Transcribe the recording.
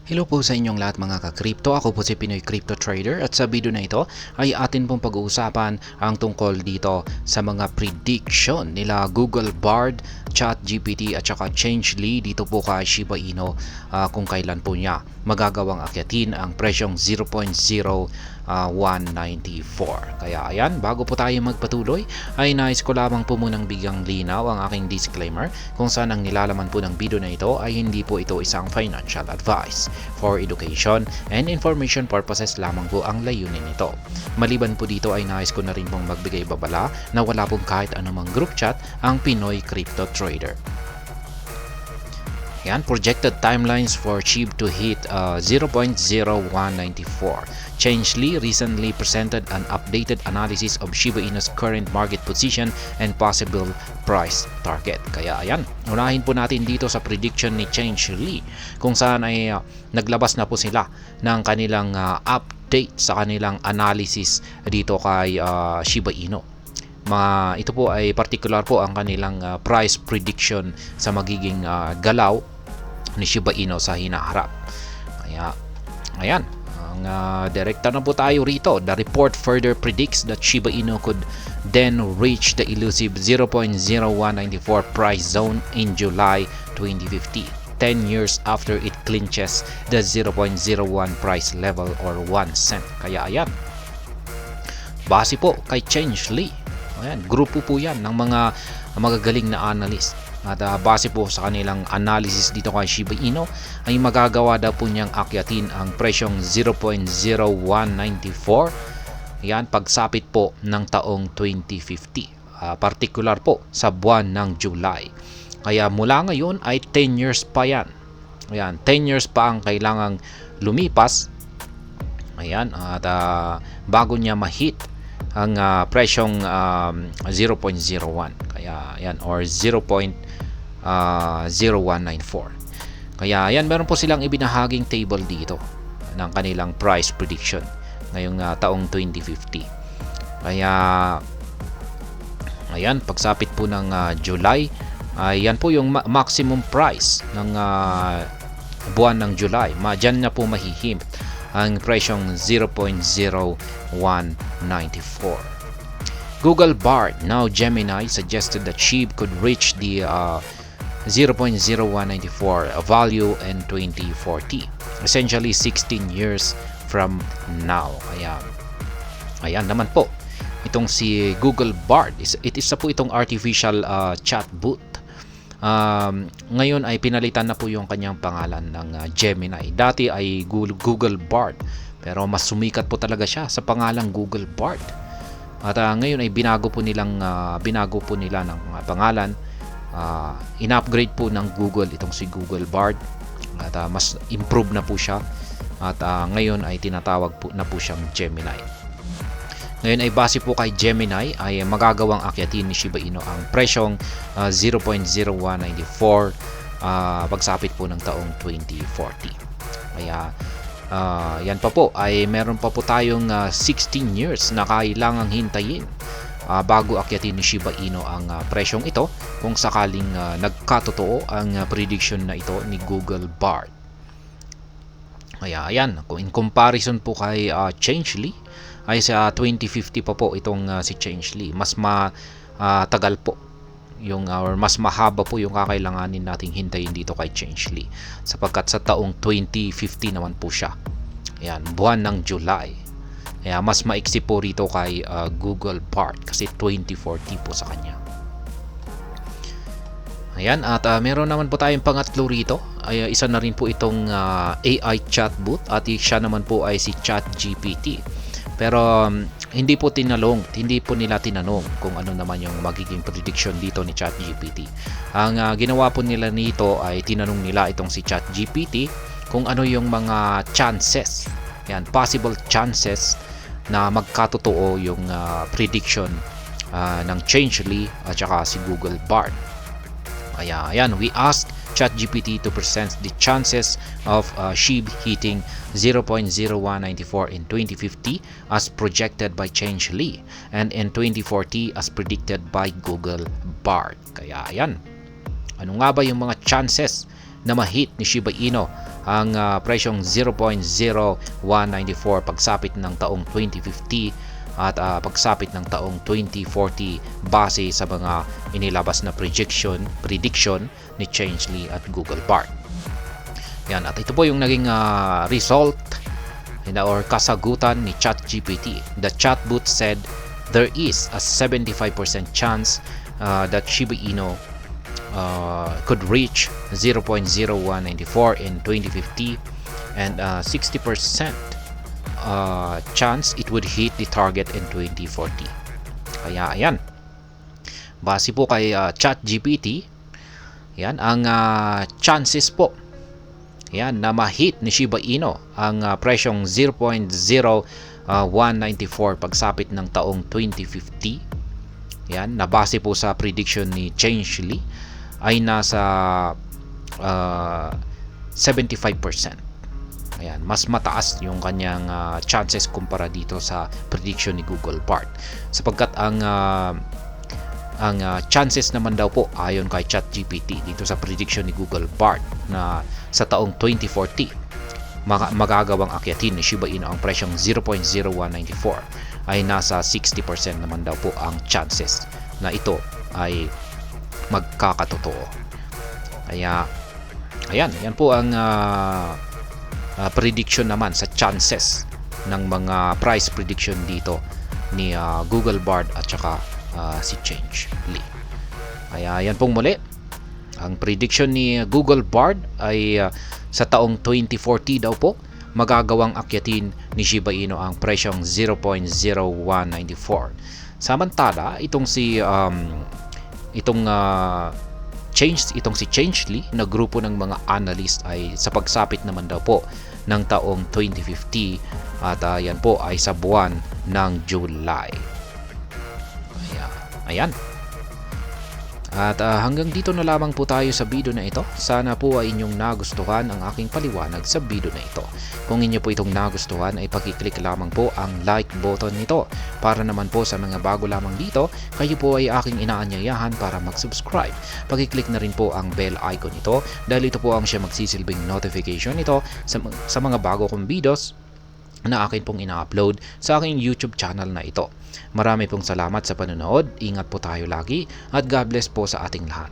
Hello po sa inyong lahat mga ka-crypto. Ako po si Pinoy Crypto Trader at sa video na ito ay atin pong pag-uusapan ang tungkol dito sa mga prediction nila Google Bard, ChatGPT at saka Changelly dito po kay Shiba Inu kung kailan po niya magagawang akyatin ang presyong 0.0194. Kaya ayan, bago po tayo magpatuloy ay nais ko lamang po munang bigyang linaw ang aking disclaimer kung saan ang nilalaman po ng video na ito ay hindi po ito isang financial advice. For education and information purposes lamang po ang layunin nito. Maliban po dito ay nais ko na rin pong magbigay babala na wala pong kahit anumang group chat ang Pinoy Crypto Trader. Yan, projected timelines for SHIB to hit 0.0194. Changelly recently presented an updated analysis of Shiba Inu's current market position and possible price target. Kaya ayan, unahin po natin dito sa prediction ni Changelly kung saan ay naglabas na po sila ng kanilang update sa kanilang analysis dito kay Shiba Inu. Ito po ay particular po ang kanilang price prediction sa magiging galaw ni Shiba Inu sa hinaharap. Kaya ayan, ang direkta na po tayo rito. The report further predicts that Shiba Inu could then reach the elusive 0.0194 price zone in July 2050, 10 years after it clinches the 0.01 price level or 1 cent. Kaya ayan, base po kay Changelly, ayan, grupo po yan ng mga magagaling na analyst. At base po sa kanilang analysis dito kay Shiba Inu ay magagawa daw po niyang akyatin ang presyong 0.0194 yan pagsapit po ng taong 2050, particular po sa buwan ng July. Kaya mula ngayon ay 10 years pa yan. Ayan, 10 years pa ang kailangang lumipas, ayan, at bago niya ma-hit ang presyong 0.01. Kaya yan, or 0.0194. Kaya yan, meron po silang ibinahaging table dito ng kanilang price prediction ngayong taong 2050. Kaya ayan, pagsapit po ng July, yan po yung maximum price ng buwan ng July. Diyan na po mahihim ang presyong 0.0194. Google Bard, now Gemini, suggested that SHIB could reach the 0.0194 value in 2040, essentially 16 years from now. Kaya ayan naman po, itong si Google Bard, it is po itong artificial chatbot. Ngayon ay pinalitan na po yung kanyang pangalan ng Gemini. Dati ay Google Bard, pero mas sumikat po talaga siya sa pangalang Google Bard. At ngayon ay binago po nila ng pangalan. In-upgrade po ng Google itong si Google Bard at mas improve na po siya. At ngayon ay tinatawag po na po siyang Gemini. Ngayon ay base po kay Gemini ay magagawang akyatin ni Shiba Inu ang presyong 0.0194 pagsapit po ng taong 2040. Kaya yan pa po ay meron pa po tayong 16 years na kailangang hintayin bago akyatin ni Shiba Inu ang presyong ito kung sakaling nagkatotoo ang prediction na ito ni Google Bard. Kaya ayan, in comparison po kay Changelly ay sa 2050 pa po itong si Changelly. Mas matagal po yung or mas mahaba po yung kakailanganin nating hintayin dito kay Changelly sapagkat sa taong 2050 naman po siya. Ayan, buwan ng July. Kaya mas maiksi po rito kay Google Bard kasi 2040 po sa kanya. Ayan, at meron naman po tayong pangatlo rito. Ay, isa na rin po itong AI chatbot at siya naman po ay si ChatGPT. Pero hindi po nila tinanong kung ano naman yung magiging prediction dito ni ChatGPT. Ang ginawa po nila nito ay tinanong nila itong si ChatGPT kung ano yung mga chances, yan, possible chances na magkatotoo yung prediction ng Changelly at saka si Google Bard. Kaya ayan, we asked ChatGPT to present the chances of SHIB hitting 0.0194 in 2050 as projected by Changelly and in 2040 as predicted by Google Bard. Kaya ayan, ano nga ba yung mga chances na ma-hit ni Shiba Inu ang presyong 0.0194 pagsapit ng taong 2050 at pagsapit ng taong 2040 base sa mga inilabas na prediction ni Changelly at Google Bard. Yan, at ito po yung naging result or kasagutan ni ChatGPT. The chatbot said there is a 75% chance that Shiba Inu could reach 0.0194 in 2050 and 60% chance it would hit the target in 2040. Kaya ayan, base po kay ChatGPT, yan ang chances po yan na ma-hit ni Shiba Inu ang presyong 0.0194 pagsapit ng taong 2050. Yan, na base po sa prediction ni Changelly ay nasa 75%. Ayan, mas mataas yung kanyang chances kumpara dito sa prediction ni Google Bard. Sapagkat ang chances naman daw po ayon kay ChatGPT dito sa prediction ni Google Bard na sa taong 2040 magagawang akyatin ni Shiba Inu ang presyong 0.0194 ay nasa 60% naman daw po ang chances na ito ay magkakatotoo. Kaya ayan po ang prediction naman sa chances ng mga price prediction dito ni Google Bard at saka si Changelly. Kaya yan pong muli ang prediction ni Google Bard ay sa taong 2040 daw po magagawang akyatin ni Shiba Inu ang presyong 0.0194. Samantala itong si Changelly na grupo ng mga analyst ay sa pagsapit naman daw po ng taong 2050 at yan po ay sa buwan ng July. Ayan. At hanggang dito na lamang po tayo sa video na ito. Sana po ay inyong nagustuhan ang aking paliwanag sa video na ito. Kung inyo po itong nagustuhan ay pakiclick lamang po ang like button nito. Para naman po sa mga bago lamang dito, kayo po ay aking inaanyayahan para mag-subscribe. Pakiclick na rin po ang bell icon nito dahil ito po ang siya magsisilbing notification nito sa mga bago kong videos na akin pong ina-upload sa aking YouTube channel na ito. Marami pong salamat sa panonood, ingat po tayo lagi at God bless po sa ating lahat.